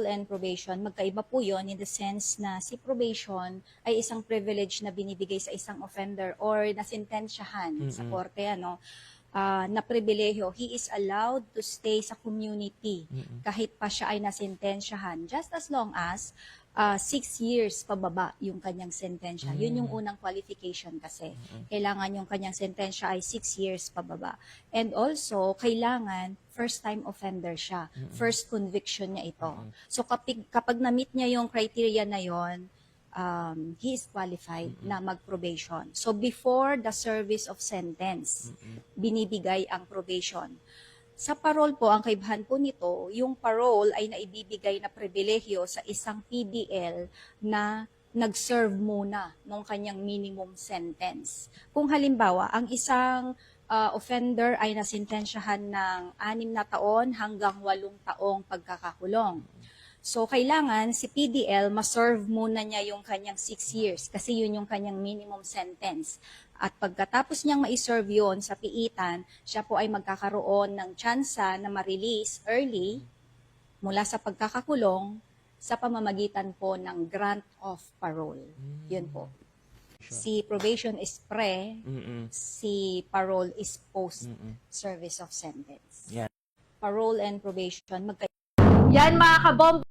parole and probation, magkaiba po yon in the sense na si probation ay isang privilege na binibigay sa isang offender or nasintensyahan sa korte, na pribilehiyo. He is allowed to stay sa community kahit pa siya ay nasintensyahan, just as long as 6 years pababa yung kanyang sentensya. Yun yung unang qualification kasi. Kailangan yung kanyang sentensya ay 6 years pababa. And also, kailangan first-time offender siya. First conviction niya ito. So kapag na-meet niya yung criteria na yon, he is qualified na mag-probation. So before the service of sentence, binibigay ang probation. Sa parole po, ang kaibahan po nito, yung parole ay naibibigay na pribilehyo sa isang PDL na nag-serve muna ng kanyang minimum sentence. Kung halimbawa, ang isang offender ay nasintensyahan ng 6 na taon hanggang 8 taong pagkakakulong. So, kailangan si PDL ma-serve muna niya yung kanyang 6 years kasi yun yung kanyang minimum sentence. At pagkatapos niyang ma-serve yun sa piitan, siya po ay magkakaroon ng tsansa na ma-release early mula sa pagkakakulong sa pamamagitan po ng grant of parole. Yun po. Si probation is pre, si parole is post-service of sentence. Yan. Parole and probation, Yan mga kabomba.